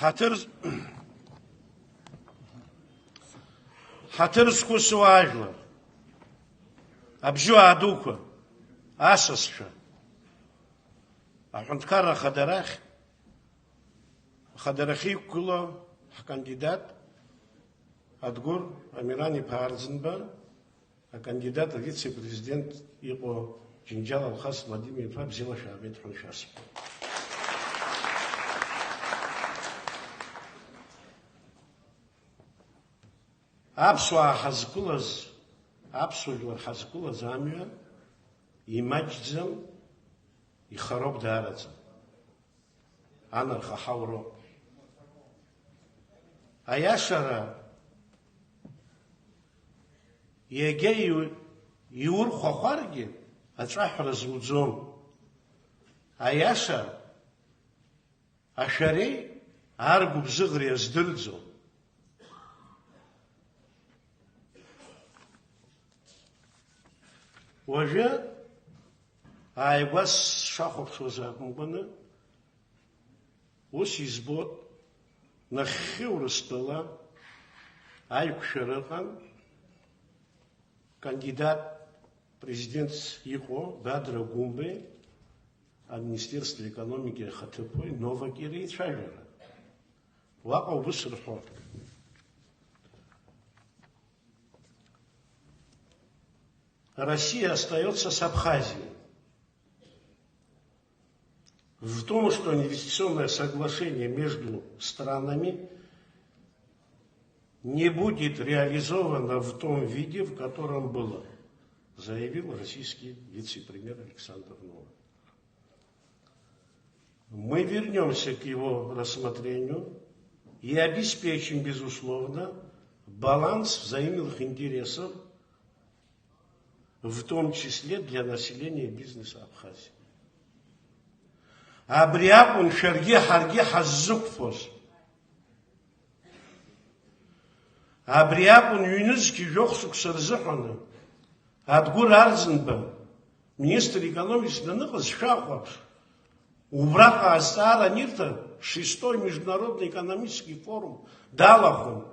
Ҳаҭыр зқәысуа ажәлар, абжьы аадуқәа, асасцәа, аҳәынҭқарра ахадарахь иқәгыло ҳкандидат Адгәыр Амиран-иԥа Арӡынба, акандидат авице-президент иҟоу Џьынџьал Алхас Владимир-иԥа бзиала шәаабеит ҳәа шәасҳәоит. Аԥсуаа ҳазқәылаз, аԥсуа жәлар ҳазқәылаз амҩа имаҷӡам, ихароуп даараӡа. Анарха ҳауроуп. Аиашара иагьа иурхәахәаргьы аҵәаҳәара зуӡом. Аиаша ашәареи аргәыбзыӷреи аздырӡом. Уажәы ааигәа сшахәаԥшуаз акәымкәаны, ус избоит, нахьхьи Урыстәыла аиқәшәара ыҟан, кандидат президентс иҟоу Бадра Гәымбеи, Министерство экономики ахаҭыԥуаҩ Новак иреицәажәара. Уаҟа убыс рҳәоит. Россия остается с Абхазией. В том, что инвестиционное соглашение между странами не будет реализовано в том виде, в котором было, заявил российский вице-премьер Александр Новак. Мы вернемся к его рассмотрению и обеспечим, безусловно, баланс взаимных интересов, в том числе для населения и бизнеса Абхазии. Абриакун шарги харги хаззукфос. Абриакун юнизки жохсук сарзахана. Адгур Арзенба, министр экономики Даныхас Шахвапш, убрака Астара Нирта, 6-й международный экономический форум, Далахун.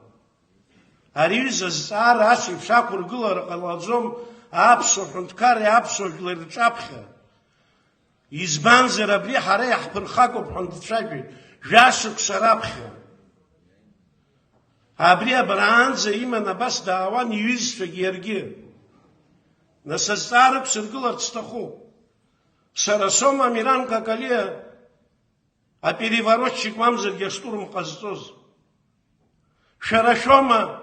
Ариза Астара Асиф Шакур Гулар Каладзом, Апсо Хунткари Апсо Глерчапха. Избанзер Абри Харе Ахпырхаков Хундчаги, Жашук Сарапха. Абри Абранза именно бас Дааван Юизфа Герги. На состарок Сергулар Цтаху. Сарасом Амиран Какалия, а переворотчик Мамзер Гештурм Казтоз. Шарашома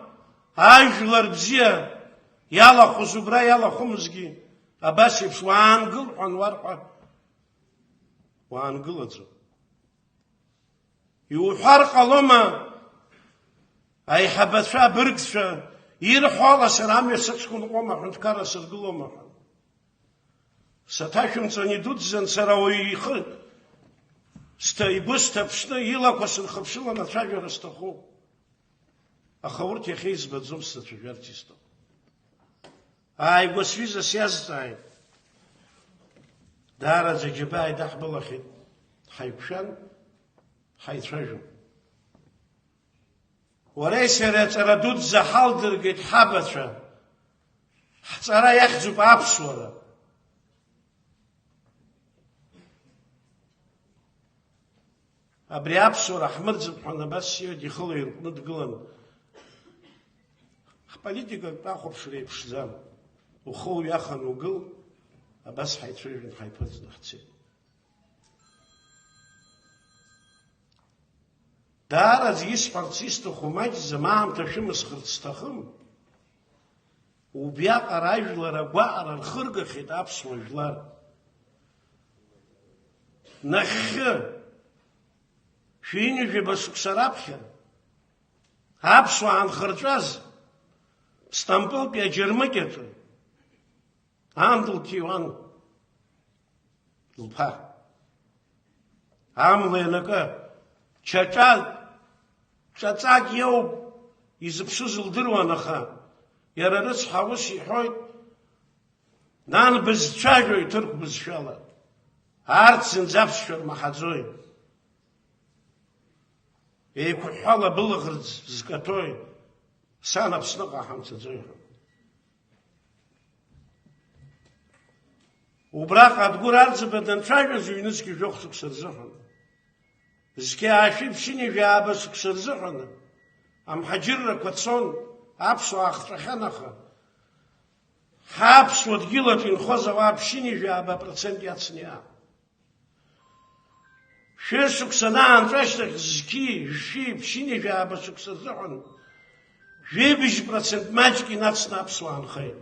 Ажлар Бзия, Яла Хузубра, Яла Хумзги, Абасив Швангл, Анварха, Вангладзу. И ухарка лома, Айхабатша Быргша, Ирхола Сарами Сакскун Ома, Хунткара Саргулома. Саташимца не дудзен Сарауи Хы, Стайбуста Пшна, Илаквасен Хапшила на Чаге Растаху. А Хаурти Хейс Бадзумста Чувертистов. А его свиза связывает. Дара Заджибай Дахбалахит, Хайпшан, Хайтражу. وريسرت ردود زحالدر قد حبتها حتى يخزب أبصورة أبري أبصورة أحمد زبحنا بس يدي خلير ندقلن политика تأخذ شريب شزام وخو يأخذ وقل بس حيتريجن حيبتز نحتي دار زي سبارتيستو خماج زمان تشمس خرطستخم وبياق راجل رجوع الخرج خطاب سوجلار نخ شيني في بسوق سرابخه هابسو عن خرجاز استنبول بيا جرمكتو عندل تيوان البا عامل لك تشاتال شاتاك يوم يزبسوز الدروانخا يررس حوسي حوي نان بزشاجو يترك بزشالا عارتسن زابسشور محادزوي еиқәҳәала былаӷырӡ зкаҭәои, сан Аԥсныҟа ҳамцаӡои ҳәа. Убраҟа Адгәыр Арӡынба данцәажәоз ҩнызқь жәохә шықәса рзыҳәан. Зқьаашәи ԥшьынҩажәи ааба шықәса рзыҳәан амҳаџьыррақәа цон, аԥсуаа ахҵәахьан аха. Ҳаԥсуа дгьылаҿ инхоз ауаа ԥшьынҩажәи ааба процент иацны иаап. Шәышықәса наанҵәа ашьҭахь зқьи, жәшәи, ԥшьынҩажәи ааба шықәса рзыҳәан 2% маҷк инацны аԥсуаа нхеит.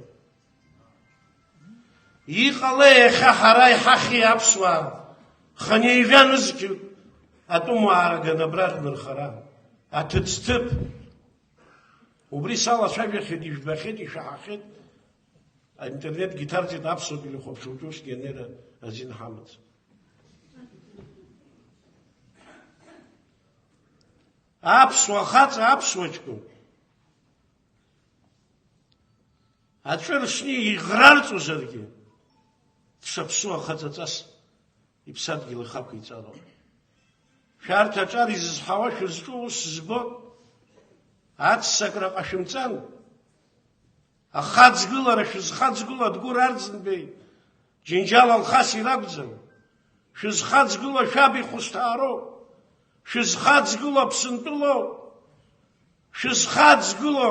Иҟалеи иахьа ҳара иҳахьи аԥсуаа ханеижәанызқь атәымуаараган абра рнырхара, аҭыӡҭыԥ. Убри салацәажәахьеит, ижәбахьеит, ишәаҳахьеит. Аинтернетгьы иҭарҵеит аԥсуатәи илахәаԥшуаҿушгьы анера азин ҳамаӡ. Аԥсуа хаҵа, аԥсуаҷкәын аҵәы ршны иӷрарҵозаргьы дшаԥсуа хаҵаҵас иԥсадгьыл ихақәиҵароуп. Шәарҭ аҿар изызҳауа шәызҿу ус збо, аццакра ҟашәымҵан, ахаҵгылара шәызхаҵгыло Адгәыр Арӡынбеи, Џьынџьал Алхаси ракәӡам, шәызхаҵгыло шәаб ихәышҭаароуп, шәызхаҵгыло Аԥсынтәылоуп, шәызхаҵгыло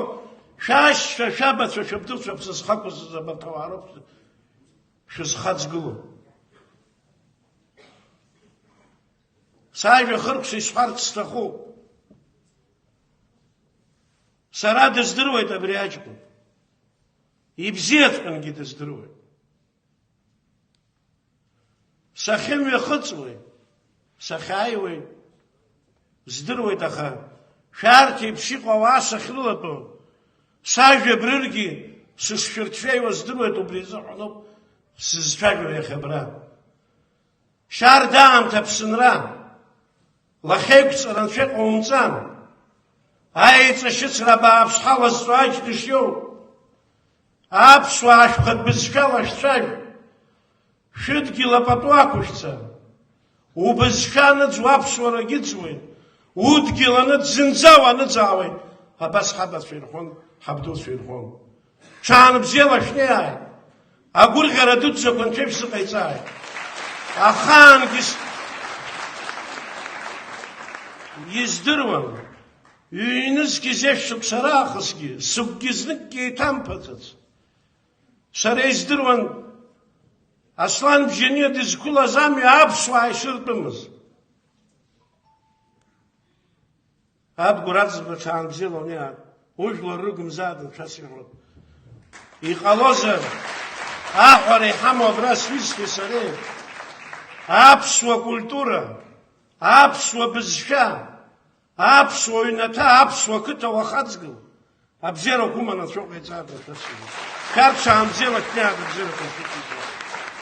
шәашьцәа, шәабацәа, шәабдуцәа ԥсызхақәыз абарҭ ауаароуп, шәызхаҵгыло. Сажәа хыркәша исҳәарц сҭахуп. Сара дыздыруеит абри аҷкәын. Ибзиаҵәҟьангьы дыздыруеит. Сахьымҩахыҵуеит, сахьааиуеит, здыруеит, аха шәарҭ еиԥш иҟоу ауаа сахьрылатәо, сажәа брыргьы сышшәырҭшәеиуа здыруеит, убри азыҳәаноуп сызцәажәо иахьа абра. Шьарда аамҭа Аԥсынра, лахьеиқәҵара анцәа иҟоумҵан, аиҵашьыцра абааԥс ҳалазҵо аҷныш иоуп. Аԥсуаа шәхатә бызшәала шәцәажә, шәыдгьыл апату ақәышәҵа, убызшәа аныӡуа аԥсуарагьы ыӡуеит, удгьыл аныӡ зынӡа уаныӡаауеит. Абас ҳабацәа ирҳәон, ҳабдуцәа ирҳәон. Ҽаанбзиала шәнеиааит, агәырӷьара дуӡӡақәа анцәа ишәзыҟаиҵааит. Ахаангьы издыруан, ҩнызқь зеиԥш шықәса раахысгьы, сыгәгьы зныкгьы еиҭамԥаӡац. Сара издыруан, Аслан Бжьаниа дызқәылаз амҩа аԥсуаа ишыртәымыз. Адгәыр Арӡынба ҽаанбзиала унеиаат, ужәлар рыгымзааит анцәа сиҳәоит. Иҟалозар, аҳәара иҳамоу абра сҩызцәеи сареи, аԥсуа культура, аԥсуа бызшәа, аԥсуа ҩнаҭа, аԥсуа қыҭа уахаҵгыл, абзиарақәа уманы ацәа уҟаиҵааит анцәа сиҳәоит. Шәарҭ ҽаанбзиала шәнеиаат абзиарақәа шәықәиҵааит.